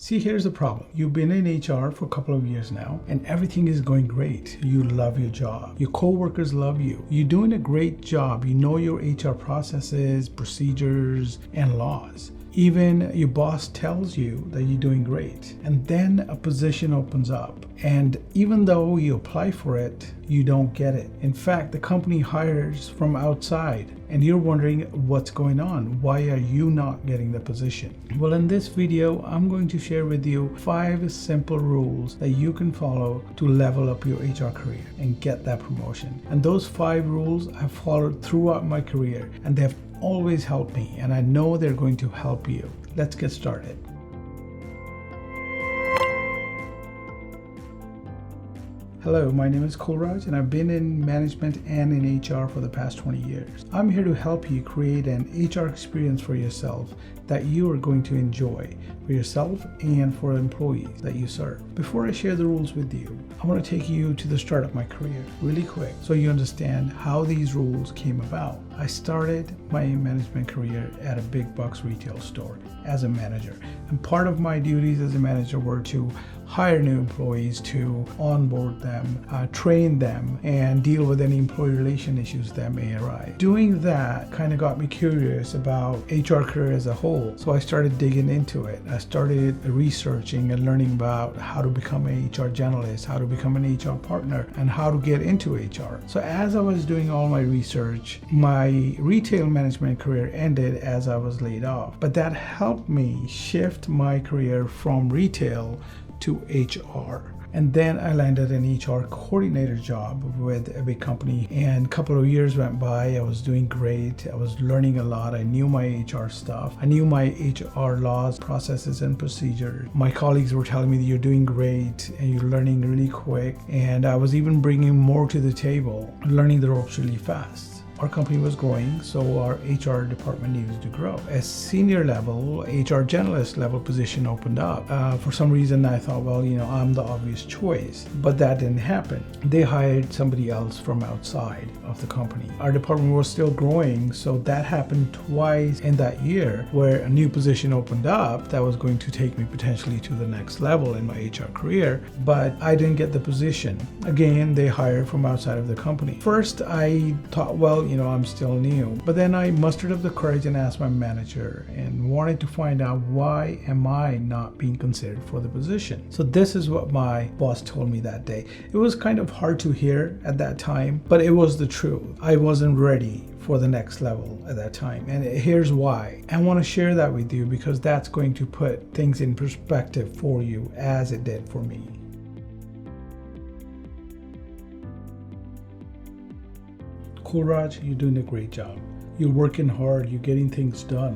See, here's the problem. You've been in HR for a couple of years now, and everything is going great. You love your job. Your coworkers love you. You're doing a great job. You know your HR processes, procedures, and laws. Even your boss tells you that you're doing great. And then a position opens up. And even though you apply for it, you don't get it. In fact, the company hires from outside and you're wondering what's going on. Why are you not getting the position? Well, in this video, I'm going to share with you 5 simple rules that you can follow to level up your HR career and get that promotion. And those 5 rules I've followed throughout my career, and they've always helped me, and I know they're going to help you. Let's get started. Hello, my name is Kulraj, and I've been in management and in HR for the past 20 years. I'm here to help you create an HR experience for yourself that you are going to enjoy for yourself and for employees that you serve. Before I share the rules with you, I want to take you to the start of my career really quick so you understand how these rules came about. I started my management career at a big box retail store as a manager, and part of my duties as a manager were to hire new employees, to onboard them, train them, and deal with any employee relation issues that may arise. Doing that kind of got me curious about HR career as a whole, so I started digging into it. I started researching and learning about how to become an HR generalist, how to become an HR partner, and how to get into HR. So as I was doing all my research, my retail management career ended as I was laid off, but that helped me shift my career from retail to HR. And then I landed an HR coordinator job with a big company, and a couple of years went by. I was doing great. I was learning a lot. I knew my HR stuff. I knew my HR laws, processes, and procedures. My colleagues were telling me that you're doing great and you're learning really quick. And I was even bringing more to the table, learning the ropes really fast. Our company was growing, so our HR department needed to grow. A senior level, HR generalist level position opened up. For some reason, I thought, well, I'm the obvious choice, but that didn't happen. They hired somebody else from outside of the company. Our department was still growing, so that happened twice in that year, where a new position opened up that was going to take me potentially to the next level in my HR career, but I didn't get the position. Again, they hired from outside of the company. First, I thought, well, I'm still new. But then I mustered up the courage and asked my manager and wanted to find out, why am I not being considered for the position? So this is what my boss told me that day. It was kind of hard to hear at that time, but it was the truth. I wasn't ready for the next level at that time. And here's why. I want to share that with you because that's going to put things in perspective for you as it did for me. Kulraj, you're doing a great job. You're working hard, you're getting things done.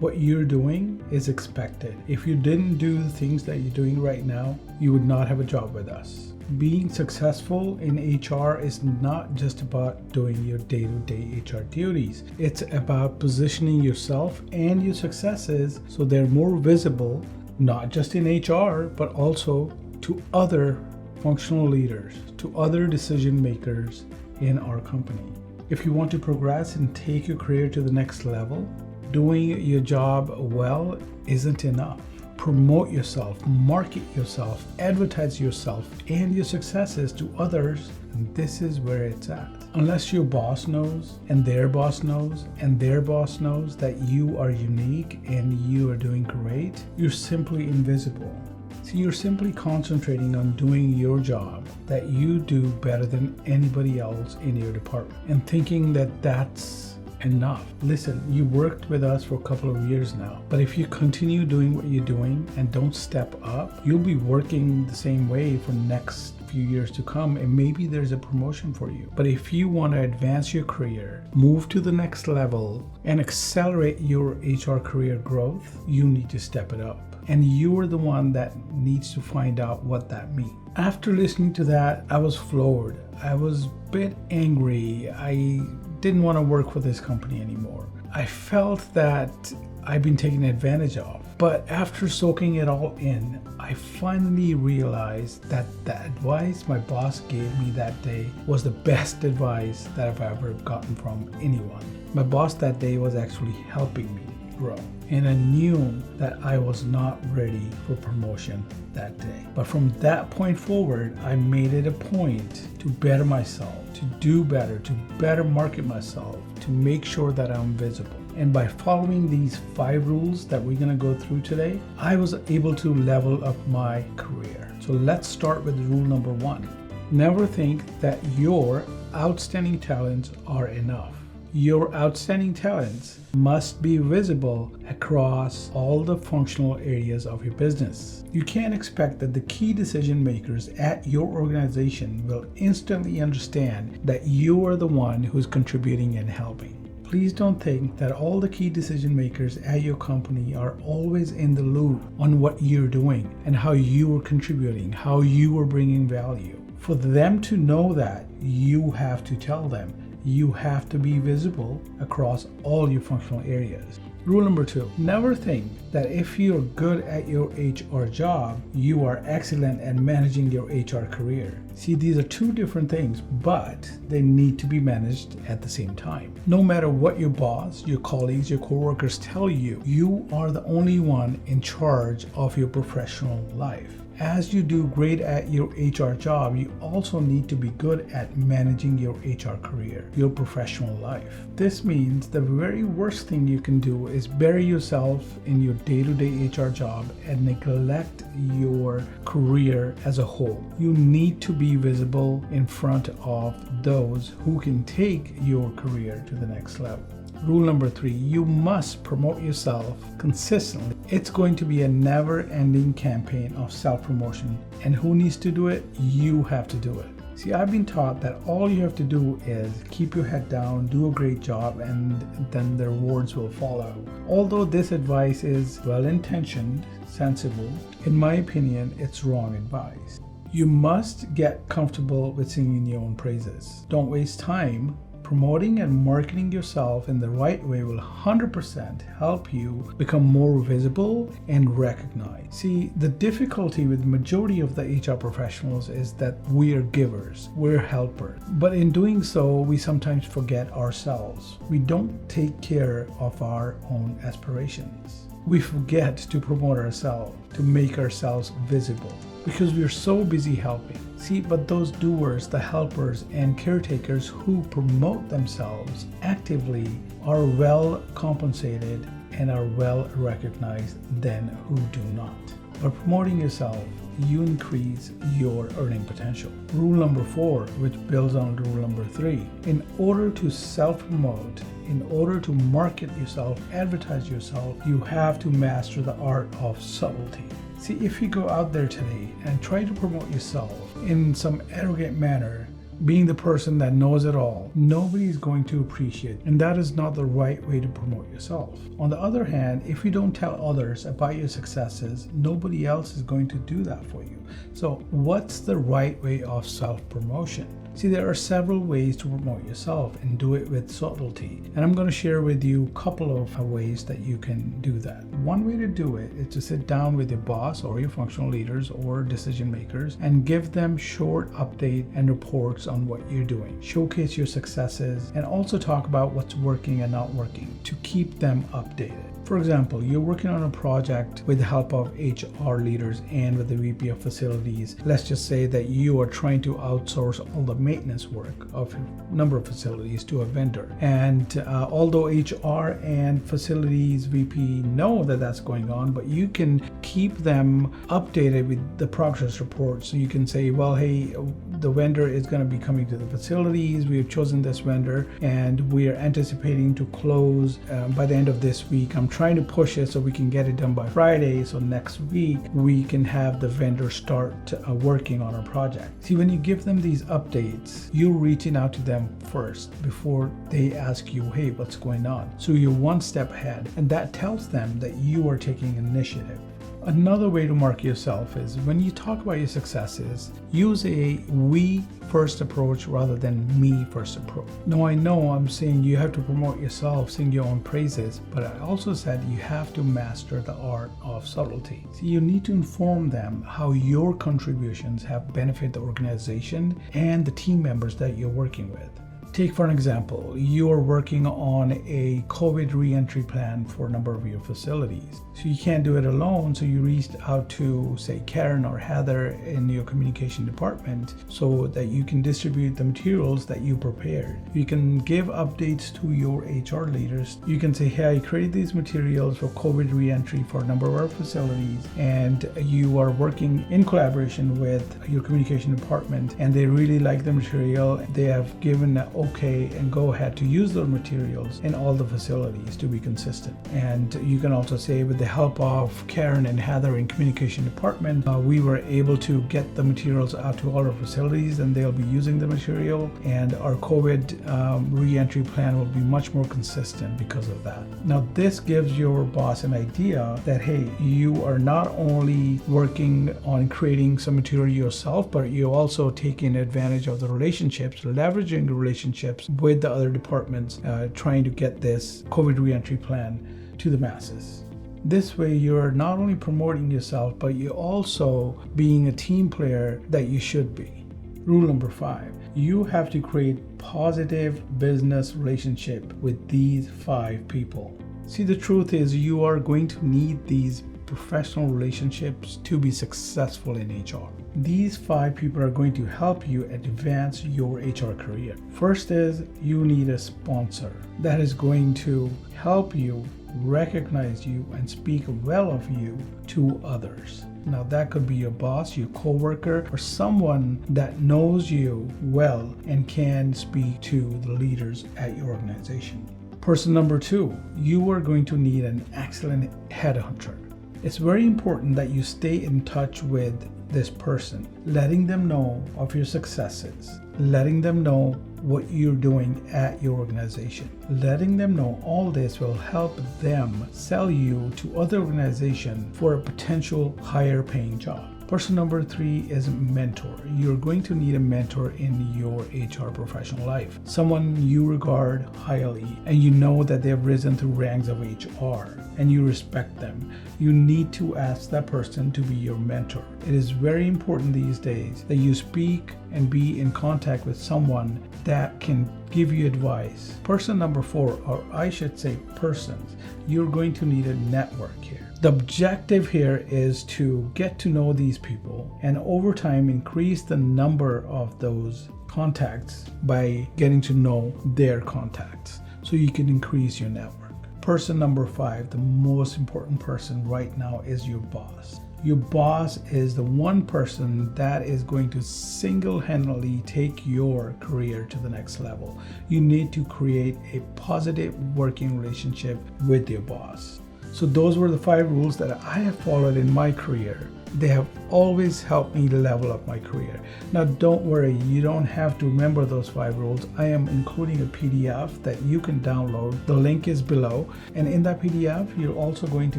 What you're doing is expected. If you didn't do the things that you're doing right now, you would not have a job with us. Being successful in HR is not just about doing your day-to-day HR duties. It's about positioning yourself and your successes so they're more visible, not just in HR, but also to other functional leaders, to other decision makers in our company. If you want to progress and take your career to the next level, doing your job well isn't enough. Promote yourself, market yourself, advertise yourself and your successes to others, and this is where it's at. Unless your boss knows, and their boss knows, and their boss knows that you are unique and you are doing great, you're simply invisible. So you're simply concentrating on doing your job that you do better than anybody else in your department and thinking that that's enough. Listen, you worked with us for a couple of years now, but if you continue doing what you're doing and don't step up, you'll be working the same way for the next few years to come, and maybe there's a promotion for you. But if you want to advance your career, move to the next level, and accelerate your HR career growth, you need to step it up. And you're the one that needs to find out what that means. After listening to that, I was floored. I was a bit angry. I didn't want to work for this company anymore. I felt that I've been taken advantage of. But after soaking it all in, I finally realized that the advice my boss gave me that day was the best advice that I've ever gotten from anyone. My boss that day was actually helping me. grow. And I knew that I was not ready for promotion that day. But from that point forward, I made it a point to better myself, to do better, to better market myself, to make sure that I'm visible. And by following these 5 rules that we're gonna go through today, I was able to level up my career. So let's start with rule number 1. Never think that your outstanding talents are enough. Your outstanding talents must be visible across all the functional areas of your business. You can't expect that the key decision makers at your organization will instantly understand that you are the one who's contributing and helping. Please don't think that all the key decision makers at your company are always in the loop on what you're doing and how you are contributing, how you are bringing value. For them to know that, you have to tell them. You have to be visible across all your functional areas. Rule number 2, never think that if you're good at your HR job, you are excellent at managing your HR career. See, these are 2 different things, but they need to be managed at the same time. No matter what your boss, your colleagues, your coworkers tell you, you are the only one in charge of your professional life. As you do great at your HR job, you also need to be good at managing your HR career, your professional life. This means the very worst thing you can do is bury yourself in your day-to-day HR job and neglect your career as a whole. You need to be visible in front of those who can take your career to the next level. Rule number 3, you must promote yourself consistently. It's going to be a never-ending campaign of self-promotion. And who needs to do it? You have to do it. See, I've been taught that all you have to do is keep your head down, do a great job, and then the rewards will follow. Although this advice is well-intentioned, sensible, in my opinion, it's wrong advice. You must get comfortable with singing your own praises. Don't waste time. Promoting and marketing yourself in the right way will 100% help you become more visible and recognized. See, the difficulty with the majority of the HR professionals is that we are givers, we're helpers. But in doing so, we sometimes forget ourselves. We don't take care of our own aspirations. We forget to promote ourselves, to make ourselves visible, because we're so busy helping. See, but those doers, the helpers and caretakers who promote themselves actively are well compensated and are well recognized than who do not. By promoting yourself, you increase your earning potential. Rule number 4, which builds on rule number 3, in order to self-promote, in order to market yourself, advertise yourself, you have to master the art of subtlety. See, if you go out there today and try to promote yourself in some arrogant manner, being the person that knows it all, nobody is going to appreciate it, and that is not the right way to promote yourself. On the other hand, if you don't tell others about your successes, nobody else is going to do that for you. So what's the right way of self-promotion? See, there are several ways to promote yourself and do it with subtlety. And I'm going to share with you a couple of ways that you can do that. One way to do it is to sit down with your boss or your functional leaders or decision makers and give them short update and reports on what you're doing. Showcase your successes and also talk about what's working and not working to keep them updated. For example, you're working on a project with the help of HR leaders and with the VP of facilities. Let's just say that you are trying to outsource all the maintenance work of a number of facilities to a vendor. And although HR and facilities VP know that that's going on, but you can keep them updated with the progress report. So you can say, well, hey, the vendor is going to be coming to the facilities. We have chosen this vendor and we are anticipating to close by the end of this week. I'm trying to push it so we can get it done by Friday. So next week we can have the vendor start working on our project. See, when you give them these updates, you're reaching out to them first before they ask you, hey, what's going on? So you're one step ahead, and that tells them that you are taking initiative. Another way to market yourself is when you talk about your successes, use a we first approach rather than me first approach. Now, I know I'm saying you have to promote yourself, sing your own praises, but I also said you have to master the art of subtlety. So you need to inform them how your contributions have benefited the organization and the team members that you're working with. Take for an example, you are working on a COVID re-entry plan for a number of your facilities. So you can't do it alone, so you reached out to, say, Karen or Heather in your communication department so that you can distribute the materials that you prepared. You can give updates to your HR leaders. You can say, hey, I created these materials for COVID re-entry for a number of our facilities, and you are working in collaboration with your communication department, and they really like the material. They have given an okay and go ahead to use those materials in all the facilities to be consistent. And you can also say, with the help of Karen and Heather in communication department, we were able to get the materials out to all our facilities, and they'll be using the material, and our COVID re-entry plan will be much more consistent because of that. Now, this gives your boss an idea that, hey, you are not only working on creating some material yourself, but you're also taking advantage of the relationships, leveraging the relationships with the other departments, trying to get this COVID re-entry plan to the masses. This way, you're not only promoting yourself, but you're also being a team player that you should be. Rule number 5, you have to create positive business relationship with these 5 people. See, the truth is you are going to need these professional relationships to be successful in HR. These 5 people are going to help you advance your HR career. First is you need a sponsor that is going to help you, recognize you, and speak well of you to others. Now, that could be your boss, your coworker, or someone that knows you well and can speak to the leaders at your organization. Person number 2, you are going to need an excellent headhunter. It's very important that you stay in touch with this person, letting them know of your successes, letting them know what you're doing at your organization. Letting them know all this will help them sell you to other organizations for a potential higher paying job. Person number 3 is mentor. You're going to need a mentor in your HR professional life. Someone you regard highly and you know that they've risen through ranks of HR and you respect them. You need to ask that person to be your mentor. It is very important these days that you speak and be in contact with someone that can give you advice. Person number 4, or I should say persons, you're going to need a network here. The objective here is to get to know these people and over time increase the number of those contacts by getting to know their contacts so you can increase your network. Person number 5, the most important person right now, is your boss. Your boss is the one person that is going to single-handedly take your career to the next level. You need to create a positive working relationship with your boss. So those were the 5 rules that I have followed in my career. They have always helped me level up my career. Now, don't worry, you don't have to remember those 5 rules. I am including a PDF that you can download. The link is below. And in that PDF, you're also going to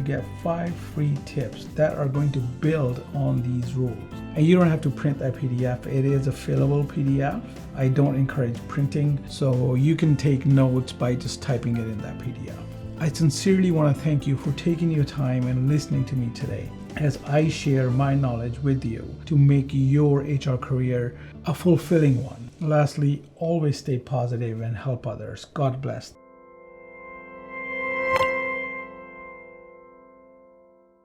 get 5 free tips that are going to build on these rules. And you don't have to print that PDF. It is a fillable PDF. I don't encourage printing, so you can take notes by just typing it in that PDF. I sincerely want to thank you for taking your time and listening to me today as I share my knowledge with you to make your HR career a fulfilling one. Lastly, always stay positive and help others. God bless.